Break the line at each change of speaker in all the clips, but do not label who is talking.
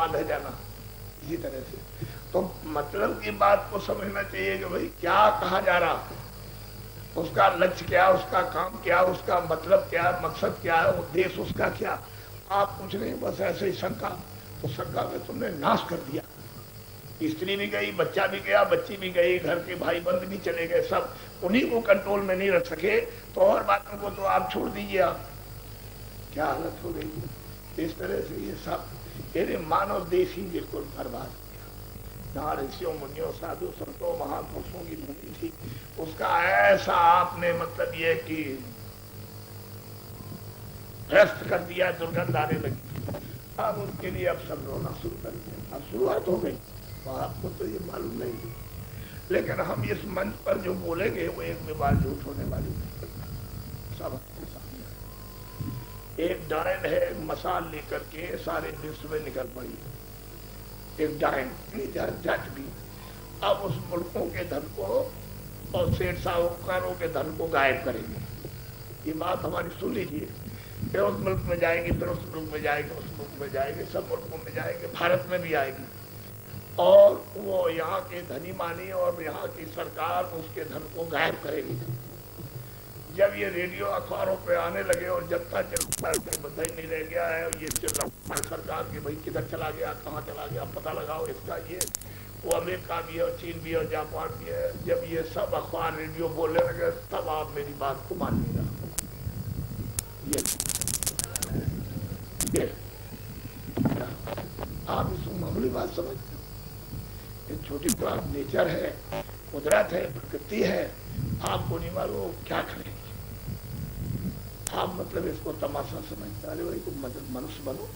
ले जाना, इसी तरह से। तो मतलब की बात को समझना चाहिए कि भाई क्या कहा जा रहा, उसका लक्ष्य क्या, उसका काम क्या, उसका मतलब क्या, मकसद क्या है, उद्देश्य उसका क्या। आप कुछ नहीं, बस ऐसे ही शंका, तो शंका में तुमने नाश कर दिया। स्त्री भी गई, बच्चा भी गया, बच्ची भी गई, घर के भाई बंद भी चले गए, सब उन्हीं को कंट्रोल में नहीं रख सके, तो और बातों को तो आप छोड़ दीजिए। आप क्या हालत हो गई। इस तरह से ये सब ये मानव देश ही बिल्कुल बर्बाद हो गया। जहाँ ऋषियों मुनियों साधु संतों महापुरुषों की भूमि थी, उसका ऐसा आपने मतलब ये कि भ्रष्ट कर दिया, दुर्गंध आने लगी। अब उसके लिए अब सब रोना शुरू कर दिया। अब शुरुआत हो गई, तो आपको तो ये मालूम नहीं, लेकिन हम इस मंच पर जो बोलेंगे वो एक भी बात झूठ होने वाली नहीं। सब आपके सामने एक डायन है, मसाल लेकर के सारे विश्व में निकल पड़ी। एक डायन जट भी अब उस मुल्कों के धन को और सेठ साहूकारों के धन को गायब करेंगे। ये बात हमारी सुन लीजिए। फिर उस मुल्क में जाएगी, फिर उस मुल्क में जाएगी, उस मुल्क में जाएगी, सब मुल्कों में जाएगी, भारत में भी आएगी। और वो यहाँ के धनी मानी और यहाँ की सरकार उसके धन को गायब करेगी। जब ये रेडियो अखबारों पे आने लगे और जनता बताई नहीं रह गया है, ये सरकार की भाई किधर चला गया, कहाँ चला गया, पता लगाओ इसका। ये वो अमेरिका भी है और चीन भी है और जापान भी है। जब ये सब अखबार रेडियो बोलने लगे, तब आप मेरी बात को मान नहीं रहा। ये आप इसको मामूली बात समझते हो। ये छोटी बात नेचर है, कुदरत है, प्रकृति है, आपको नहीं मालूम क्या करेंगे। आप मतलब इसको तमाशा समझते, अरे भाई तुम मनुष्य बनो,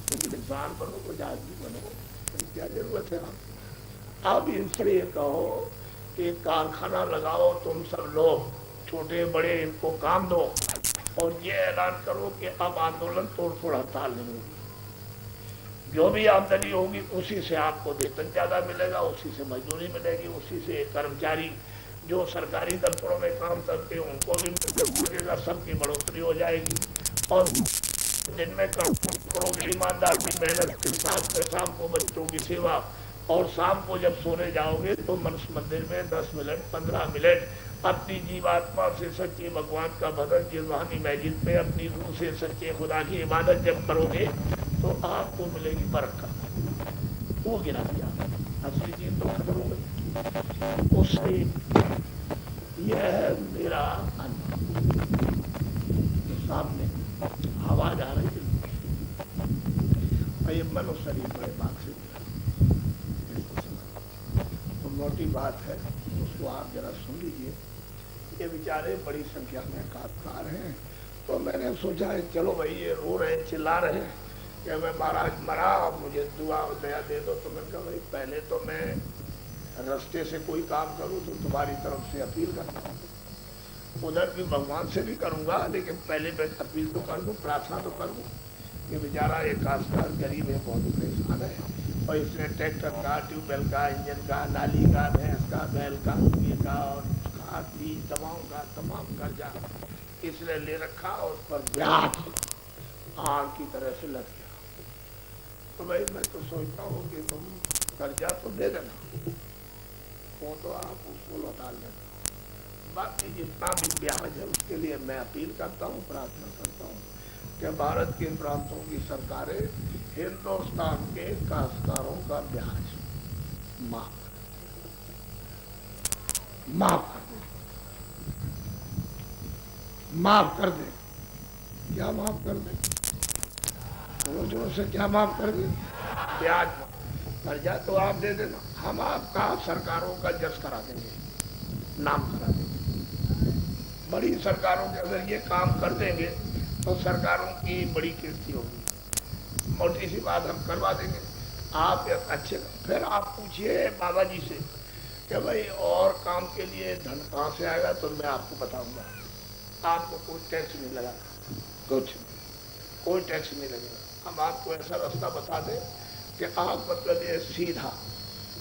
तुम इंसान बनो, कुछ आदमी बनो, क्या जरूरत है। आप इनसे कहो कि कारखाना लगाओ, तुम सब लोग छोटे बड़े इनको काम दो, और ये ऐलान करो कि अब आंदोलन तोड़फोड़ हड़ताल नहीं होगी। जो भी आमदनी होगी उसी से आपको वेतन ज्यादा मिलेगा, उसी से मजदूरी मिलेगी, उसी से कर्मचारी जो सरकारी दफ्तरों में काम करते हैं उनको भी मिलेगा, सबकी बढ़ोतरी हो जाएगी। और जिनमें करोड़ों की ईमानदार की मेहनत के साथ शाम को बच्चों की सेवा, और शाम को जब सोने जाओगे तो मनुष्य मंदिर में 10 मिनट 15 मिनट अपनी जीवात्मा से सच्चे भगवान का भजन जिलवानी मैजिद पे अपनी रूह से सच्चे खुदा की इबादत जब करोगे तो आपको मिलेगी बरकत। वो गिरा दिया, असली चीज तो खत्म हो गई उससे। यह मेरा सामने आवाज आ रही है, ये मनुष्य शरीर बड़े भाग से तो मोटी बात है, उसको आप जरा सुन लीजिए। ये बेचारे बड़ी संख्या में कातकार हैं, तो मैंने सोचा है चलो भाई ये रो रहे चिल्ला रहे कि मैं महाराज मरा, मुझे दुआ दया दे दो। तो मैंने कहा भाई पहले तो मैं रास्ते से कोई काम करूं तो तुम्हारी तरफ से अपील करता हूँ, उधर भी भगवान से भी करूंगा, लेकिन पहले मैं अपील तो कर दूं, प्रार्थना तो कर दूं। ये बेचारा एक खासकर गरीब है, बहुत परेशान है, और इसने ट्रैक्टर का, ट्यूबवेल का, इंजन का, नाली का, भैंस का, बैल का, मुर्गी का और खाद बीज दवाओं का तमाम कर्जा इसने ले रखा, और उस पर ब्याज आग की तरह से लग गया। तो भाई मैं तो सोचता हूँ कि तुम कर्जा तो दे देना, वो तो आप उसको लौटा लेना, बाकी जितना भी ब्याज है उसके लिए मैं अपील करता हूँ, प्रार्थना करता हूँ कि भारत के प्रांतों की सरकारें हिंदुस्तान के काश्तकारों का ब्याज माफ कर दे। क्या माफ कर दे? जोर से क्या माफ कर दे? ब्याज कर्जा तो आप दे देना, हम आपका सरकारों का जस करा देंगे, नाम करा देंगे। बड़ी सरकारों के अगर ये काम कर देंगे तो सरकारों की बड़ी कीर्ति होगी। मोटी सी बात हम करवा देंगे, आप अच्छे। फिर आप पूछिए बाबा जी से कि भाई और काम के लिए धन कहाँ से आएगा, तो मैं आपको बताऊंगा। आपको कोई टैक्स नहीं लगा, कोई टैक्स नहीं लगेगा। हम आपको ऐसा रास्ता बता दें कि आप मतलब ये सीधा,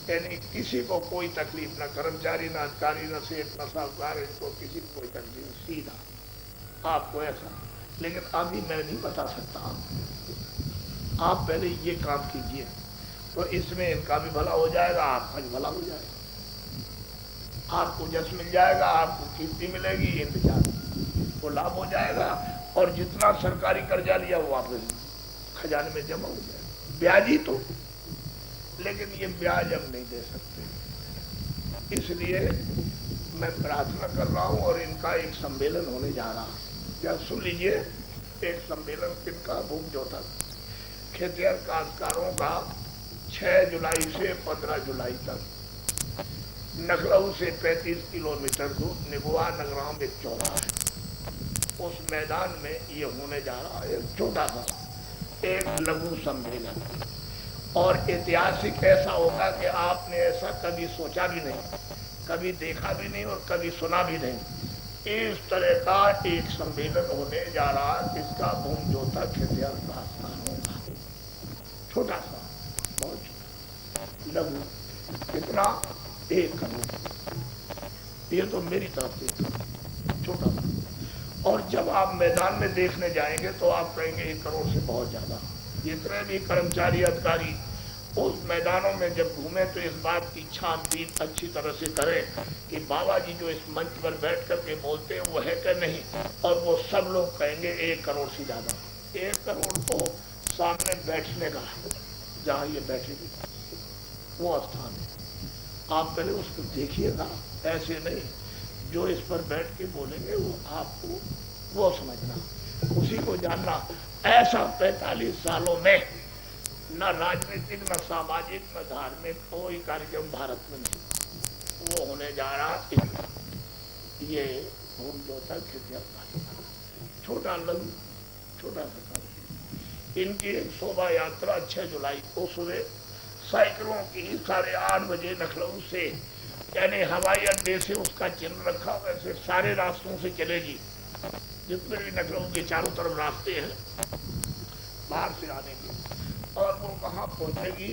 यानी किसी को कोई तकलीफ, ना कर्मचारी, ना अधिकारी, ना सेठ, ना साहूकार, इनको किसी को कोई तकलीफ, सीधा आपको ऐसा। लेकिन अभी मैं नहीं बता सकता, आप पहले ये काम कीजिए, तो इसमें इनका भी भला हो जाएगा, आपका भी भला हो जाएगा, आपको जस मिल जाएगा, आपको कीर्ति मिलेगी, इंतजार को लाभ हो जाएगा, और जितना सरकारी कर्जा लिया वो वापस खजाने में जमा हो जाएगा, ब्याज ही तो। लेकिन ये ब्याज हम नहीं दे सकते, इसलिए मैं प्रार्थना कर रहा हूं, और इनका एक सम्मेलन होने जा रहा है। क्या सुन लीजिए, एक सम्मेलन किनका, भूख जोतक खेतिहर काश्तकारों का 6 जुलाई से 15 जुलाई तक नखलऊ से 35 किलोमीटर दूर निगुआ नगराम एक चौराहा है, उस मैदान में ये होने जा रहा है एक छोटा सा एक लघु सम्मेलन, और ऐतिहासिक ऐसा होगा कि आपने ऐसा कभी सोचा भी नहीं, कभी देखा भी नहीं, और कभी सुना भी नहीं। इस तरह का एक सम्मेलन होने जा रहा है, इसका भूम जोतक खेतिहर काश्तकारों का, छोटा सा, बहुत छोटा, लघु, कितना, 1 करोड़। ये तो मेरी तरफ से छोटा सा। और जब आप मैदान में देखने जाएंगे तो आप कहेंगे 1 करोड़ से बहुत ज्यादा। जितने भी कर्मचारी अधिकारी उस मैदानों में जब घूमे तो इस बात की छानबीन अच्छी तरह से करें कि बाबा जी जो इस मंच पर बैठ करके बोलते हैं वो है कि नहीं, और वो सब लोग कहेंगे 1 करोड़ से ज्यादा। 1 करोड़ तो सामने बैठने का है, जहाँ ये बैठेगी वो स्थान है। आप पहले उसको देखिएगा, ऐसे नहीं जो इस पर बैठ के बोलेंगे वो आपको वो समझना, उसी को जानना। ऐसा 45 सालों में न राजनीतिक, न सामाजिक, न धार्मिक कोई कार्यक्रम भारत में नहीं, वो होने जा रहा है। ये भूम जोतक खेतिहर काश्तकार, छोटा लघु, छोटा सा काम। इनकी एक शोभा यात्रा 6 जुलाई को सुबह साइकिलों की 8:30 बजे लखनऊ से, यानी हवाई अड्डे से उसका चिन्ह रखा, वैसे सारे रास्तों से चलेगी, जितने भी लखनऊ के चारों तरफ रास्ते हैं बाहर से आने के, और वो वहां पहुंचेगी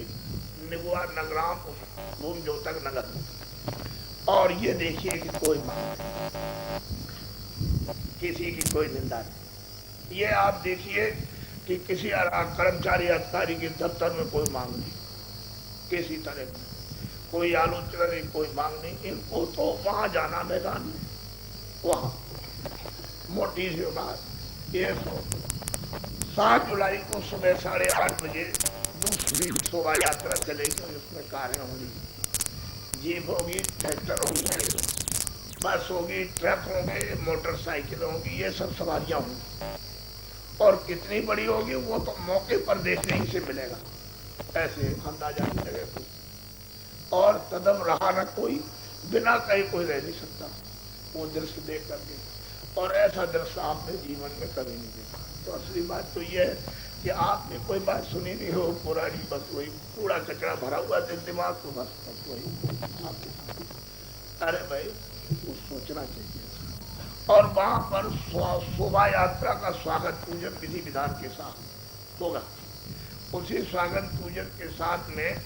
निगुआ नगराम भूम जोतक नगर। और ये देखिए कि कोई मांग नहीं, किसी की कोई निंदा नहीं। ये आप देखिए कि किसी कर्मचारी अधिकारी के दफ्तर में कोई मांग नहीं, किसी तरह की कोई आलोचना नहीं, कोई मांग नहीं। इनको तो वहां जाना मैदान में, वहां मोटी सी बात। ये 7 जुलाई को सुबह 8:30 बजे दूसरी शोभा यात्रा चलेगी, उसमें कारें होंगी, जीप होगी, ट्रैक्टर होंगे, बस होगी, ट्रक होंगे, मोटरसाइकिल होंगी, ये सब सवारियां होंगी। और कितनी बड़ी होगी वो तो मौके पर देखने ही से मिलेगा, ऐसे अंदाजा नहीं लगेगा। और कदम रहा न कोई, बिना कहीं कोई रह नहीं सकता वो दृश्य देख करके, और ऐसा दृश्य आपने जीवन में कभी नहीं देखा। तो असली बात तो ये है कि आपने कोई बात सुनी नहीं हो पुरानी, बस वही कूड़ा कचरा भरा हुआ दिमाग को, बस वही आपके। अरे भाई वो सोचना चाहिए। और वहां पर शोभा यात्रा का स्वागत पूजन विधि विधान के साथ होगा। उसी स्वागत पूजन के साथ में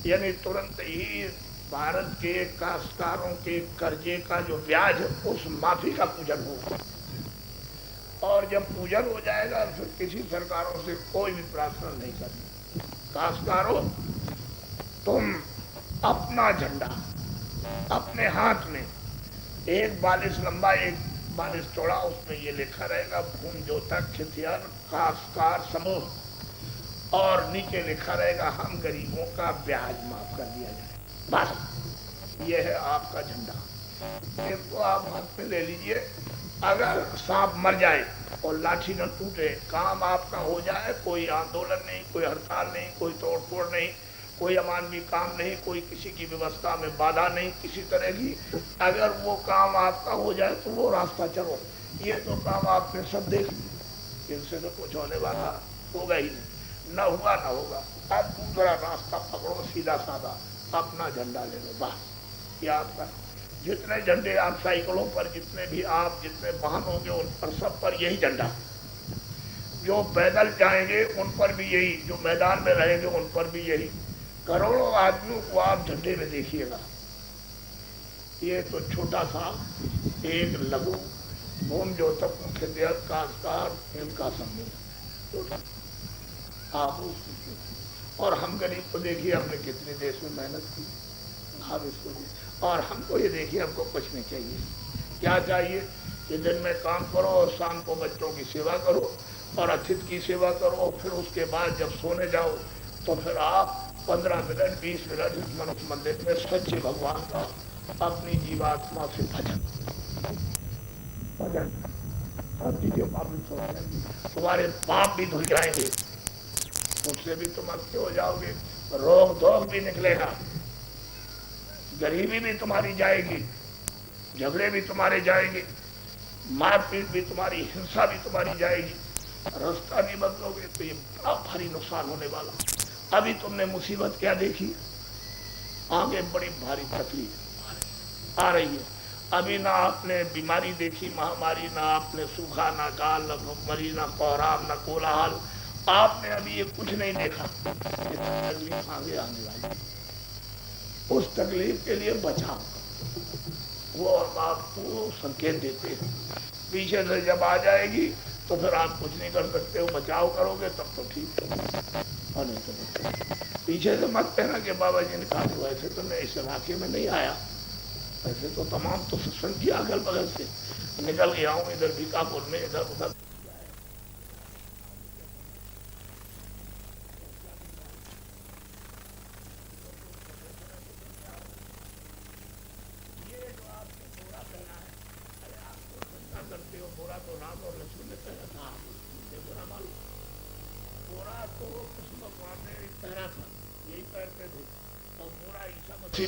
यानी तुरंत ही भारत के काश्तकारों के कर्जे का जो ब्याज है उस माफी का पूजन होगा। और जब पूजन हो जाएगा फिर किसी सरकारों से कोई भी प्रार्थना नहीं करनी। काश्तकारों, तुम अपना झंडा अपने हाथ में, 1 बालिश लंबा 1 बालिश चौड़ा, उसमें ये लिखा रहेगा भूम जोतक खेतिहर काश्तकार समूह, और नीचे लिखा रहेगा हम गरीबों का ब्याज माफ कर दिया जाए। बस ये है आपका झंडा। इसको आप हाथ में ले लीजिए। अगर सांप मर जाए और लाठी न टूटे, काम आपका हो जाए, कोई आंदोलन नहीं, कोई हड़ताल नहीं, कोई तोड़ फोड़ नहीं, कोई अमानवीय काम नहीं, कोई किसी की व्यवस्था में बाधा नहीं किसी तरह की। अगर वो काम आपका हो जाए तो वो रास्ता चलो। ये तो काम आपने सब देख लिया, इनसे तो कुछ होने वाला होगा ही नहीं, न हुआ न होगा। अब दूसरा रास्ता पकड़ो, सीधा साधा अपना झंडा ले लो, बस ये आपका। जितने झंडे आप साइकिलों पर, जितने भी आप जितने वाहन होंगे उन पर सब पर यही झंडा। जो पैदल जाएंगे उन पर भी यही, जो मैदान में रहेंगे उन पर भी यही। करोड़ों आदमियों को आप झंडे में देखिएगा। ये तो छोटा सा एक लघु भूम जोतक खेतिहर काश्तकार इनका सम्मेलन। आप उसको, और हम गरीब को देखिए हमने कितने देश में मेहनत की, आप इसको, और हमको ये देखिए हमको कुछ नहीं चाहिए। क्या चाहिए कि दिन में काम करो और शाम को बच्चों की सेवा करो और अतिथि की सेवा करो, फिर उसके बाद जब सोने जाओ तो फिर आप 15 मिनट 20 मिनट इस मनुष्य मंदिर में सच्चे भगवान का अपनी जीवात्मा से भजन भजन सब चीजों का भी सोच लेंगे, तुम्हारे पाप भी धुल जाएंगे, उससे भी तुम अच्छे हो जाओगे, रोग धोग भी निकलेगा, गरीबी भी तुम्हारी जाएगी, झगड़े भी तुम्हारे जाएंगे, मारपीट भी तुम्हारी, हिंसा भी तुम्हारी जाएगी, रास्ता भी बदलोगे तो ये बड़ा भारी नुकसान होने वाला। अभी तुमने मुसीबत क्या देखी, आगे बड़ी भारी तकलीफ आ रही है। अभी ना आपने बीमारी देखी, महामारी, ना आपने सूखा, ना काल, ना भूखमरी, ना कोहराम, ना कोलाहल, आपने अभी ये कुछ नहीं देखा। ये तकलीफ आगे आने वाली, उस तकलीफ के लिए बचाव वो आपको संकेत देते हैं। पीछे से जब आ जाएगी तो फिर आप कुछ नहीं कर सकते हो, बचाव करोगे तब तो ठीक है, और नहीं तो पीछे से मत कहना कि बाबा जी ने कहा वैसे तो मैं इस इलाके में नहीं आया, वैसे तो तमाम तो सत्संग किया अगल बगल से, निकल गया हूँ इधर बीकापुर में, इधर उधर।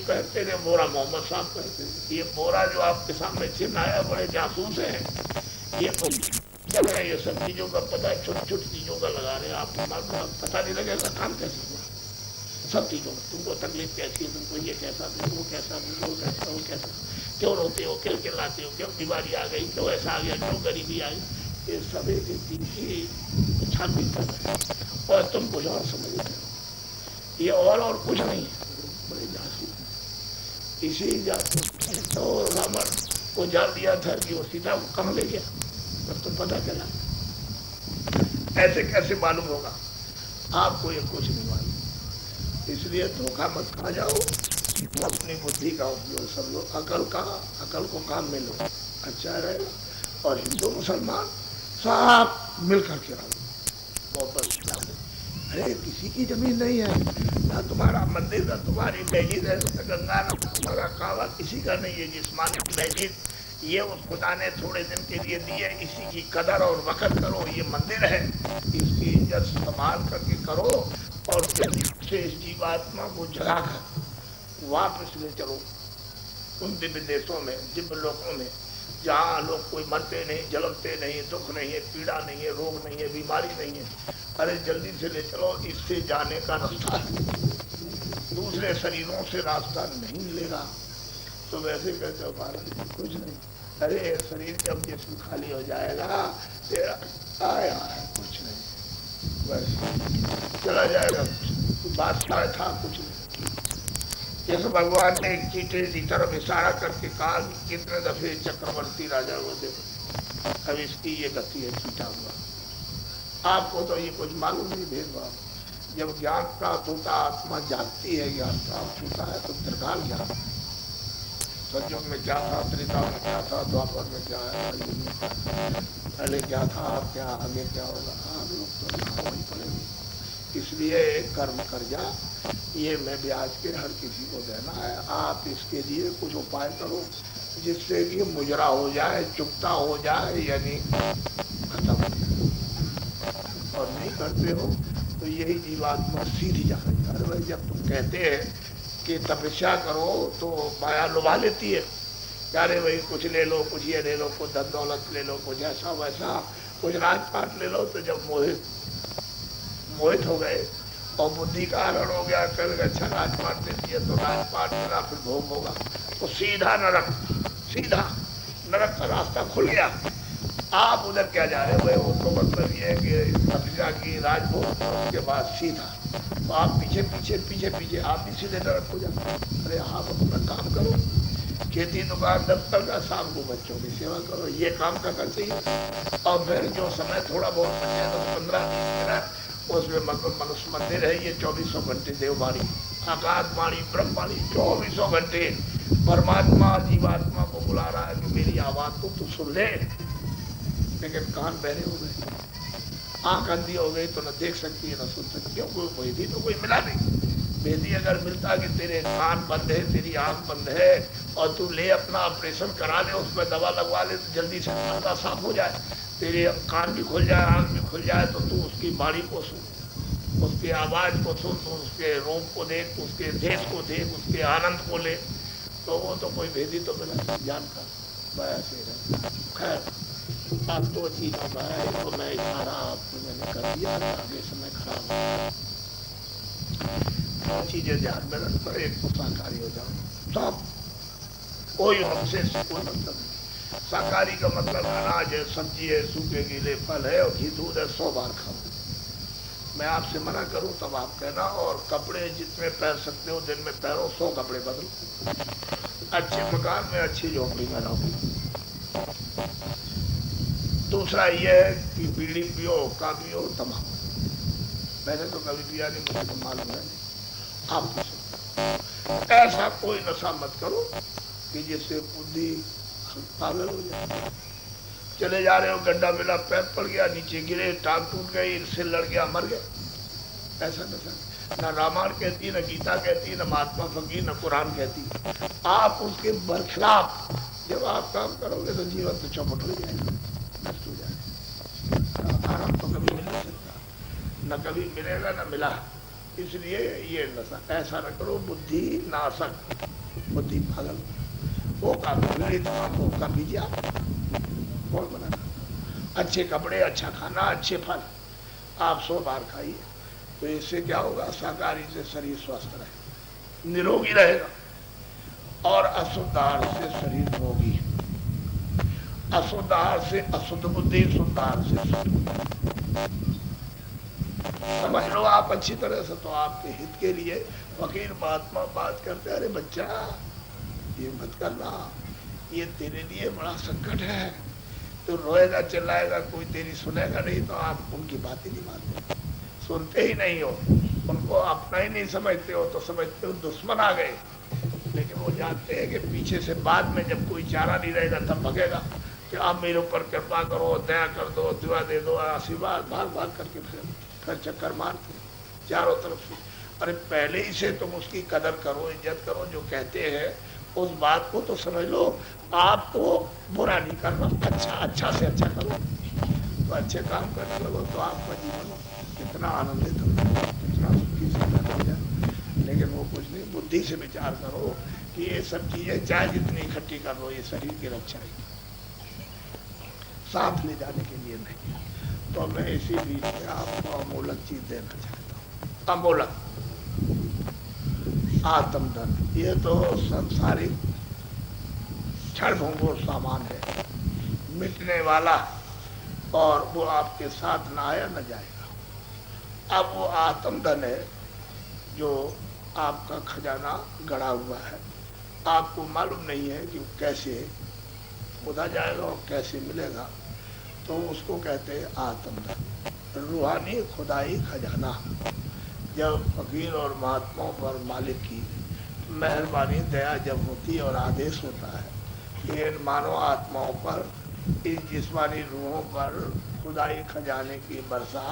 पहनते थे बोरा, मोहम्मद साहब पहनते थे। ये बोरा जो आपके सामने चिन्ह आया, बड़े जासूस हैं ये, चल रहे ये सब चीजों का पता है, छोटी छोटी चीजों का लगा रहे हैं, आपको पता नहीं लगेगा काम कैसे हुआ, सब चीजों में तुमको तकलीफ कैसी है, तुमको ये कैसा, तुमको कैसा, तुमको कैसा, वो कैसा, क्यों रोते हो, क्यों चिल्लाते हो, क्यों बीमारी आ गई, क्यों ऐसा आ गया, क्यों गरीबी आई, ये सब एक चीज की छानबीन कर रहे हैं और तुम कुछ और समझ रहे हो, ये और कुछ नहीं है, बड़े जासूस। इसी तो रावण को जान दिया था कि वो सीता को कहाँ ले गया, तब तो पता चला। ऐसे कैसे मालूम होगा आपको, ये कुछ नहीं मालूम, इसलिए धोखा मत खा जाओ, अपनी बुद्धि का उपयोग सब लोग, अकल को काम में लो, अच्छा रहेगा। और हिंदू मुसलमान सब मिलकर के रहो, मोहब्बत। अरे किसी की जमीन नहीं है, ना तुम्हारा मंदिर, ना तुम्हारी मस्जिद है, ना गंगा, ना तुम्हारा कावा, किसी का नहीं है। जिस्मानी मस्जिद ये उस खुदा ने थोड़े दिन के लिए दी है, इसी की कदर और वक़्त करो। ये मंदिर है, इसकी इज्जत संभाल करके करो और से इस जीवात्मा को जगाकर वापस ले चलो उन दिव्य देशों में, दिव्य लोकों में, जहाँ लोग कोई मरते नहीं, जलमते नहीं, दुख नहीं है, पीड़ा नहीं है, रोग नहीं है, बीमारी नहीं है। अरे जल्दी से ले चलो, इससे जाने का रास्ता है, दूसरे शरीरों से रास्ता नहीं मिलेगा। तो वैसे कहते हो महाराज कुछ नहीं, अरे शरीर जब जिस्म खाली हो जाएगा तेरा आया है कुछ नहीं, बस चला जाएगा, बादशाह था कुछ नहीं। जैसे भगवान ने एक चीटे की तरफ इशारा करके कहा कि कितने दफे चक्रवर्ती राजा को देखो, अब इसकी ये गति है, चीटा हुआ। आपको तो ये कुछ मालूम नहीं भेदभाव, जब ज्ञान प्राप्त होता, आत्मा जागती है, ज्ञान प्राप्त होता है तो त्रिकाल ज्ञान, सतयुग में क्या था, त्रेता में क्या था, द्वापर में क्या है, पहले क्या था, क्या आगे क्या होगा, आप लोग तो वही पड़ेंगे। इसलिए कर्म कर जा, ये मैं ब्याज के हर किसी को देना है, आप इसके लिए कुछ उपाय करो जिससे कि मुजरा हो जाए, चुकता हो जाए, यानी खत्म हो जाए। और नहीं करते हो तो यही जीवात्मा सीधी जा रही है। अरे भाई जब तुम कहते हैं कि तपस्या करो तो माया लुभा लेती है, अरे भाई कुछ ले लो, कुछ ये ले लो, कुछ धन दौलत ले लो, कुछ ऐसा वैसा, कुछ राजपाट ले लो, तो जब मोहित हो गए और बुद्धि का हरण हो गया, फिर अच्छा राजपाट देती है तो राजपाट मिला, फिर भोग होगा, तो सीधा नरक का रास्ता खुल गया। आप उधर क्या जा रहे हो भाई, वो तो मतलब ये है कि तपस्या की राजभोग, उसके बाद सीधा, तो आप पीछे आप भी सीधे नरक हो जाते। अरे आप अपना काम करो, खेती दुकान दफ्तर का, शाम को बच्चों की सेवा करो, ये काम करना चाहिए। और फिर जो समय थोड़ा बहुत बचे, 10-15-20 मिनट उसमें मनुष्य मंदिर है, ये 2400 घंटे देववाणी, आकाशवाणी, ब्रह्मवाणी, 2400 घंटे परमात्मा जीवात्मा को बुला रहा है कि मेरी आवाज को तू सुन ले। लेकिन कान बहरे हो गए, आंख अंधी हो गई तो न देख सकती है न सुन सकती, क्यों? कोई वेदी तो कोई मिला नहीं। वेदी अगर मिलता कि तेरे कान बंद है, तेरी आंख बंद है, और तू ले अपना ऑपरेशन करा ले, उसमें दवा लगवा ले तो जल्दी से पर्दा साफ हो जाए, तेरे कान भी खुल जाए, आंख भी खुल जाए, तो तू उसकी बाणी को सुन, उसकी आवाज को सुन, तो उसके रूप को देख, उसके देश को देख, उसके आनंद को ले। तो वो तो कोई वेदी तो मिला जानकर वैसे। खैर अब दो चीजों का है, तो मैं इशारा आपको मैंने कर दिया, आगे समय खराब हो, दो चीजें ध्यान में रख कर एक तो शाकाहारी हो जाओ सब, कोई हमसे कोई मतलब नहीं। शाकाहारी का मतलब अनाज है, सब्जी है, सूखे गीले फल है और घी दूध है, 100 बार खाओ। मैं आपसे मना करूं तब आप कहना, और कपड़े जितने पहन सकते हो दिन में पहनो, 100 कपड़े बदलो, अच्छे मकान में अच्छी झोपड़ी में रहो। दूसरा यह है कि बीड़ी पियो, हुक्का पियो, तम्बाकू, मैंने तो कभी पिया नहीं, मुझे तो मालूम है नहीं, आप ऐसा कोई नशा मत करो कि जिससे बुद्धि पागल हो जाए। चले जा रहे हो, गड्ढा मिला, पैर पड़ गया, नीचे गिरे, टांग टूट गई, इससे लड़ गया, मर गया, ऐसा नशा न रामायण कहती, न गीता कहती, न महात्मा फकीर, न कुरान कहती। आप उसके बरखिलाफ जब आप काम करोगे तो जीवन तो चौपट हो जाएगा, नष्ट हो जाएगा, आराम तो कभी मिल नहीं सकता, न कभी मिलेगा न मिला। इसलिए ये नशा ऐसा न करो, बुद्धि नाशक, बुद्धि पागल, वो काम पीड़ित आपको कर लीजिए, कौन बनाना। अच्छे कपड़े, अच्छा खाना, अच्छे फल, आप 100 बार खाइए, तो इससे क्या होगा, शाकाहारी से शरीर स्वस्थ रहे, निरोगी रहेगा, और अशुद्ध आहार से शरीर रोगी, अशुद्ध आहार से अशुद्ध बुद्धि, शुद्ध आहार से शुद्ध बुद्धि। समझ लो आप अच्छी तरह से, तो आपके हित के लिए फकीर महात्मा बात करते, अरे बच्चा ये मत करना, ये तेरे लिए बड़ा संकट है, तो रोएगा चिल्लाएगा, कोई तेरी सुनेगा नहीं, तो आप उनकी बात ही नहीं मानते, सुनते ही नहीं हो, उनको अपना ही नहीं समझते हो, तो समझते हो दुश्मन आ गए। लेकिन वो जानते हैं कि पीछे से बाद में जब कोई चारा नहीं रहेगा तब भगेगा कि आप मेरे ऊपर कृपा करो, दया कर दो, दुआ दे दो, आशीर्वाद, भाग भाग करके फिर चक्कर मारते चारों तरफ से। अरे पहले ही से तुम उसकी कदर करो, इज्जत करो, जो कहते हैं उस बात को तो समझ लो, आपको बुरा नहीं करना, अच्छा से अच्छा करो, तो अच्छे काम करने लगो, तो आपका जीवन कितना आनंदित हो, कितना सुखी से हो जाए। लेकिन वो कुछ नहीं, बुद्धि से विचार करो कि ये सब चीजें चाहे जितनी इकट्ठी कर लो, ये शरीर की रक्षा है, साथ ले जाने के लिए नहीं। तो मैं इसी बीच में आपको अमूलक चीज देना चाहता हूँ, अमूलक आत्मधन। ये तो संसारिक क्षणभंगुर सामान है, मिटने वाला, और वो आपके साथ ना आया न जाएगा। अब वो आत्मधन है जो आपका खजाना गड़ा हुआ है, आपको मालूम नहीं है कि कैसे खुदा जाएगा और कैसे मिलेगा, तो उसको कहते हैं आत्मधन, रूहानी खुदाई खजाना। जब फकीर और महात्माओं पर मालिक की मेहरबानी दया जब होती है और आदेश होता है कि इन मानव आत्माओं पर, इन जिस्मानी रूहों पर खुदाई खजाने की वर्षा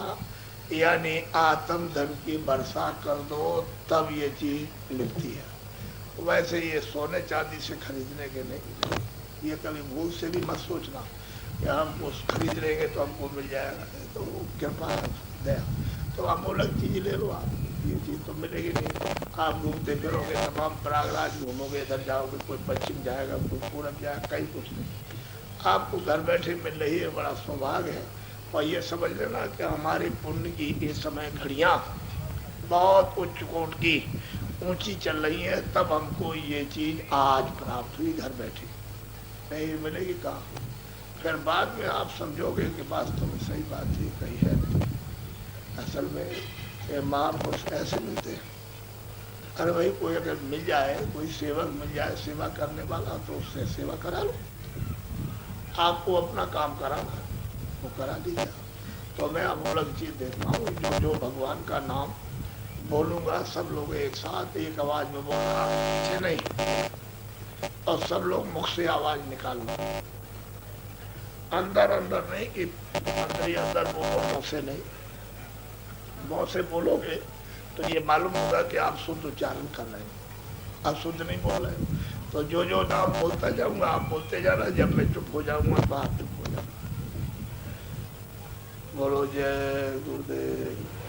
यानी आत्मधन की वर्षा कर दो, तब ये चीज मिलती है। वैसे ये सोने चांदी से खरीदने के नहीं, ये कभी भूल से भी मत सोचना कि हम उस खरीद लेंगे तो हमको मिल जाएगा, तो कृपा दया, तो अमूलक चीज ले लो आप, ये चीज तो मिलेगी नहीं। आप घूमते फिरोगे, तमाम प्रयागराज घूमोगे, इधर जाओगे, कोई पश्चिम जाएगा, कोई पूरब जाएगा, कहीं कुछ नहीं, आपको घर बैठे मिल रही है, बड़ा सौभाग्य है। और ये समझ लेना कि हमारे पुण्य की इस समय घड़ियाँ बहुत उच्च कोट की ऊंची चल रही है, तब हमको ये चीज आज प्राप्त हुई घर बैठे, नहीं मिलेगी कहाँ। फिर बाद में आप समझोगे कि वास्तव में सही बात ही कही है, असल में ये महापुरुष ऐसे मिलते हैं। अरे भाई कोई अगर मिल जाए, कोई सेवक मिल जाए सेवा करने वाला, तो उससे सेवा करा लो, आपको अपना काम कराना वो करा दीजिए। तो मैं अमूलक चीज देता हूँ। जो जो भगवान का नाम बोलूंगा सब लोग एक साथ एक आवाज में बोलना, पीछे नहीं, और सब लोग मुख से आवाज निकालना, अंदर अंदर नहीं कि अंदर ही अंदर बोलो, मुंह से नहीं। मुंह से बोलोगे तो ये मालूम होगा कि आप शुद्ध उच्चारण कर रहे हो, आप शुद्ध नहीं बोल रहे हो। तो जो जो नाम बोलता जाऊंगा आप बोलते जाना, जब मैं चुप हो जाऊंगा तो आप चुप हो जाओ। बोलो जय गुरुदेव।